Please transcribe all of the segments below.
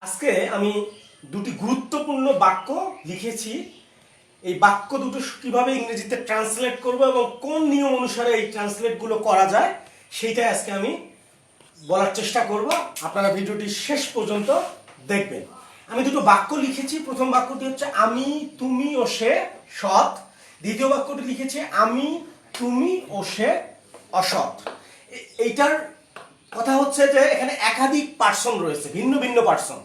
আজকে আমি দুটি গুরুত্বপূর্ণ বাক্য লিখেছি। এই বাক্য দুটো কিভাবে ইংরেজিতে ট্রান্সলেট করব এবং কোন নিয়ম অনুসারে এই ট্রান্সলেটগুলো করা যায় সেইটাই আজকে আমি বলার চেষ্টা করব। আপনারা ভিডিওটি শেষ পর্যন্ত দেখবেন। আমি দুটো বাক্য লিখেছি। প্রথম বাক্যটি হচ্ছে আমি, তুমি ও সে সৎ। দ্বিতীয় বাক্যটি লিখেছি আমি, তুমি ও সে অসৎ। এইটার কথা হচ্ছে যে এখানে একাধিক পার্সন রয়েছে, ভিন্ন ভিন্ন পার্সন।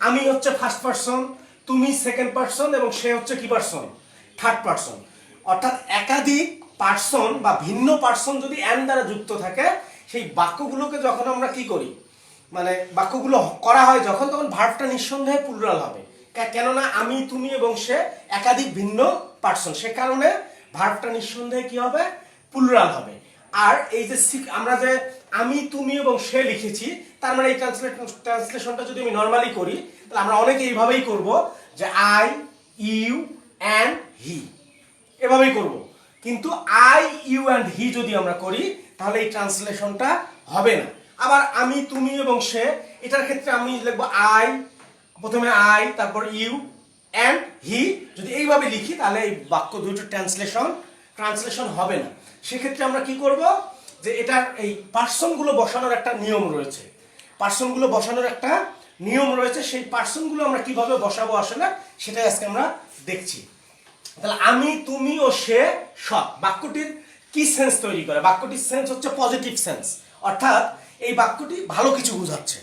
আমি হচ্ছে ফার্স্ট পার্সন, তুমি সেকেন্ড পার্সন এবং সে হচ্ছে কি পার্সন, থার্ড পার্সন। অর্থাৎ একাধিক পার্সন বা ভিন্ন পার্সন যদি এন দ্বারা যুক্ত থাকে, সেই বাক্যগুলোকে যখন আমরা কি করি, মানে বাক্যগুলো করা হয় যখন, তখন ভার্বটা নিঃসন্দেহে প্লুরাল হবে। কেননা আমি, তুমি এবং সে একাধিক ভিন্ন পার্সন, সে কারণে ভার্বটা নিঃসন্দেহে কি হবে, প্লুরাল হবে। আর এই যে আমরা যে আমি, তুমি এবং সে লিখেছি, তার মানে এই ট্রান্সলেশনটা যদি আমি নর্মালি করি, তাহলে আমরা অনেকে এইভাবেই করব যে আই, ইউ অ্যান্ড হি, এভাবেই করব। কিন্তু আই, ইউ অ্যান্ড হি যদি আমরা করি, তাহলে এই ট্রান্সলেশনটা হবে না। আবার আমি, তুমি এবং সে, এটার ক্ষেত্রে আমি লিখবো আই, প্রথমে আই, তারপর ইউ অ্যান্ড হি। যদি এইভাবে লিখি, তাহলে এই বাক্য দুটো ট্রান্সলেশন হবে না। সেক্ষেত্রে আমরা কি করব, যে এটার এই পার্সনগুলো বসানোর একটা নিয়ম রয়েছে। পার্সনগুলো বসানোর একটা নিয়ম রয়েছে। সেই পার্সনগুলো আমরা কিভাবে বসাবো আসলে সেটাই আজকে আমরা দেখছি। তাহলে আমি, তুমি ও সে সৎ বাক্যটির কি সেন্স তৈরি করে? বাক্যটির সেন্স হচ্ছে পজিটিভ সেন্স, অর্থাৎ এই বাক্যটি ভালো কিছু বোঝাচ্ছে।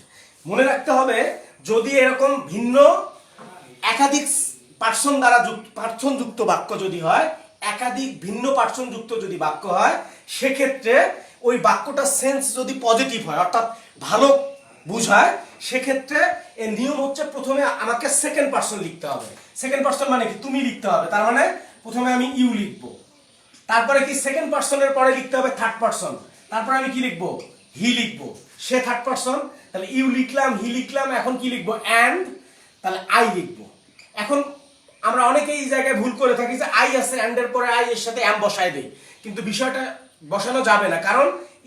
মনে রাখতে হবে, যদি এরকম ভিন্ন একাধিক পার্সন দ্বারা পার্সন যুক্ত বাক্য যদি হয়, একাধিক ভিন্ন পার্সন যুক্ত যদি বাক্য হয়, সেক্ষেত্রে ওই বাক্যটার সেন্স যদি পজিটিভ হয়, অর্থাৎ ভালো বুঝায়, সেক্ষেত্রে এর নিয়ম হচ্ছে প্রথমে আমাকে সেকেন্ড পার্সন লিখতে হবে। সেকেন্ড পার্সন মানে কি, তুমি লিখতে হবে। তার মানে প্রথমে আমি ইউ লিখবো, তারপরে কি সেকেন্ড পার্সনের পরে লিখতে হবে থার্ড পার্সন, তারপরে আমি কি লিখবো, হি লিখবো, সে থার্ড পার্সন। তাহলে ইউ লিখলাম, হি লিখলাম, এখন কি লিখবো, অ্যান্ড, তাহলে আই লিখবো। এখন আমরা অনেকেই এই জায়গায় ভুল করে থাকি যে আই আছে, অ্যান্ড এর পরে আই এর সাথে অ্যাম বসায় দেই, কিন্তু বিষয়টা বসানো যাবে না। কারণ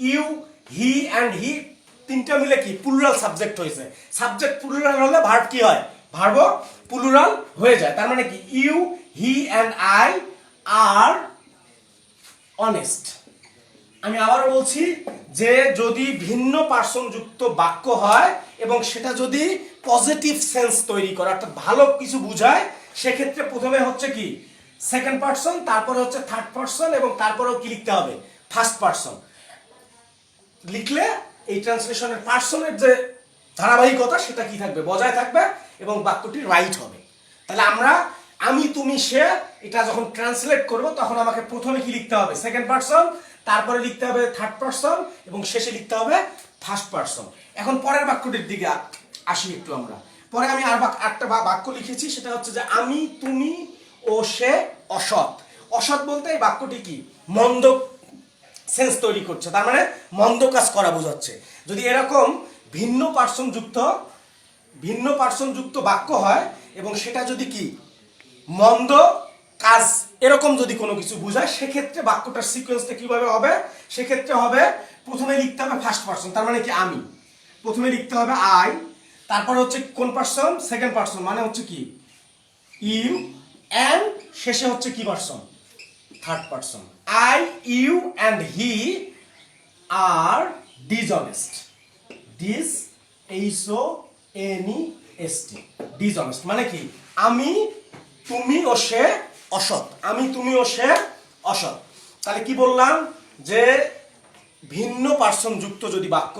ইউ, হি অ্যান্ড হি তিনটা মিলে কি প্লুরাল সাবজেক্ট হয়েছে। সাবজেক্ট প্লুরাল হলে ভার্ব কি হয়, ভার্বও প্লুরাল হয়ে যায়। তার মানে কি you, he and I are honest. আমি আবার বলছি যে যদি ভিন্ন পার্সন যুক্ত বাক্য হয় এবং সেটা যদি পজিটিভ সেন্স তৈরি করে, অর্থাৎ ভালো কিছু বুঝায়, সেক্ষেত্রে প্রথমে হচ্ছে কি সেকেন্ড পার্সন, তারপরে হচ্ছে থার্ড পার্সন এবং তারপরেও কি লিখতে হবে, ফার্স্ট পার্সন। লিখলে এই ট্রান্সলেশনের পার্সনের যে ধারাবাহিকতা সেটা কি থাকবে, বজায় থাকবে এবং বাক্যটি রাইট হবে। তাহলে আমরা আমি, তুমি, সে এটা যখন ট্রান্সলেট করব, তখন আমাকে প্রথমে কি লিখতে হবে, সেকেন্ড পার্সন, তারপরে লিখতে হবে থার্ড পার্সন এবং শেষে লিখতে হবে ফার্স্ট পার্সন। এখন পরের বাক্যটির দিকে আসি একটু আমরা। পরে আমি আর একটা বাক্য লিখেছি, সেটা হচ্ছে যে আমি, তুমি ও সে অসৎ। অসৎ বলতে এই বাক্যটি কি মন্দ সেন্স তৈরি করছে, তার মানে মন্দ কাজ করা বোঝাচ্ছে। যদি এরকম ভিন্ন পার্সন যুক্ত বাক্য হয় এবং সেটা যদি কি মন্দ কাজ এরকম যদি কোনো কিছু বোঝায়, সেক্ষেত্রে বাক্যটার সিকোয়েন্সটা কিভাবে হবে, সেক্ষেত্রে হবে প্রথমে লিখতে হবে ফার্স্ট পার্সন, তার মানে কি আমি, প্রথমে লিখতে হবে আই, তারপর হচ্ছে কোন পার্সন, সেকেন্ড পার্সন, মানে হচ্ছে কি ইউ, অ্যান্ড শেষে হচ্ছে কি person, third person. I, you and he are dishonest. Dishonest মানে কি আমি, তুমি ও সে অসৎ। আমি, তুমি ও সে অসৎ। তাহলে কি বললাম, যে ভিন্ন পার্সন যুক্ত যদি বাক্য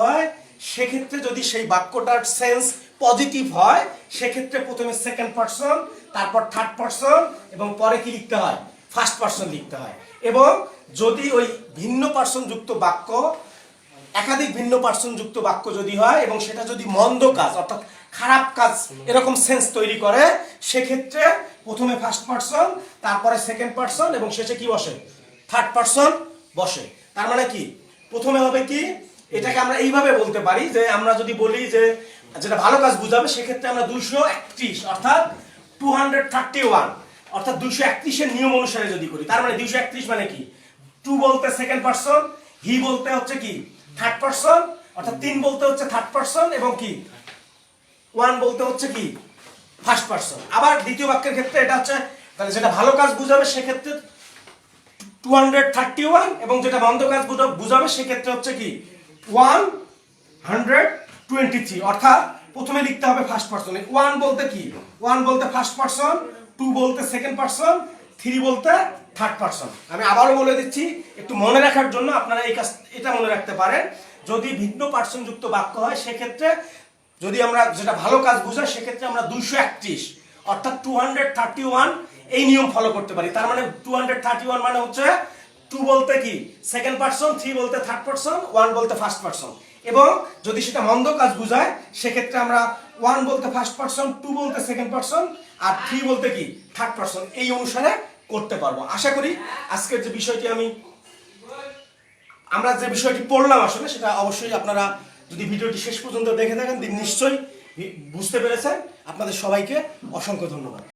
হয়, সেক্ষেত্রে যদি সেই বাক্যটার সেন্স পজিটিভ হয়, সেক্ষেত্রে প্রথমে সেকেন্ড পার্সন, তারপর থার্ড পার্সন এবং পরে কি লিখতে হয়, ফার্স্ট পার্সন লিখতে হয়। এবং যদি ওই ভিন্ন পার্সন যুক্ত বাক্য, একাধিক ভিন্ন পার্সন যুক্ত বাক্য যদি হয় এবং সেটা যদি মন্দ কাজ, অর্থাৎ খারাপ কাজ এরকম সেন্স তৈরি করে, সেক্ষেত্রে প্রথমে ফার্স্ট পার্সন, তারপরে সেকেন্ড পার্সন এবং শেষে কি বসে, থার্ড পার্সন বসে। তার মানে কি প্রথমে হবে কি, এটাকে আমরা এইভাবে বলতে পারি যে আমরা যদি বলি যে যেটা ভালো কাজ বুঝাবে, সেক্ষেত্রে আমরা 231 অর্থাৎ 231 অর্থাৎ 231 এর নিয়ম অনুসারে যদি করি, তার মানে 231 মানে কি, টু বলতে সেকেন্ড পার্সন, হি বলতে হচ্ছে কি থার্ড পার্সন, অর্থাৎ 3 বলতে হচ্ছে থার্ড পারসন এবং কি 1 বলতে হচ্ছে কি ফার্স্ট পারসন। আবার দ্বিতীয় বাক্যের ক্ষেত্রে এটা হচ্ছে, তাহলে যেটা ভালো কাজ বুঝাবে সেক্ষেত্রে 231 এবং যেটা মন্দ কাজ বুঝাবে সেক্ষেত্রে হচ্ছে কি 123। অর্থাৎ প্রথমে লিখতে হবে ফার্স্ট পারসন। 1 বলতে কি, 1 বলতে ফার্স্ট পারসন, 2 বলতে সেকেন্ড পারসন, 3 বলতে থার্ড পারসন। আমি আবারও বলে দিচ্ছি একটু মনে রাখার জন্য, আপনারা এটা মনে রাখতে পারেন, যদি ভিন্ন পার্সন যুক্ত বাক্য হয় সেক্ষেত্রে যদি আমরা যেটা ভালো কাজ বুঝাই সেক্ষেত্রে আমরা 231 অর্থাৎ 231 এই নিয়ম ফলো করতে পারি। তার মানে 231 মানে হচ্ছে 2 বলতে কি সেকেন্ড পারসন, 3 বলতে থার্ড পারসন, 1 বলতে ফার্স্ট পারসন। এবং যদি সেটা মন্দ কাজ বুঝায় সেক্ষেত্রে আমরা 1 বলতে ফার্স্ট পারসন, 2 বলতে সেকেন্ড পারসন আর 3 বলতে কি থার্ড পারসন, এই অনুসারে করতে পারবো। আশা করি আজকের যে বিষয়টি আমরা যে বিষয়টি পড়লাম আসলে সেটা অবশ্যই আপনারা যদি ভিডিওটি শেষ পর্যন্ত দেখে থাকেন নিশ্চয়ই বুঝতে পেরেছেন। আপনাদের সবাইকে অসংখ্য ধন্যবাদ।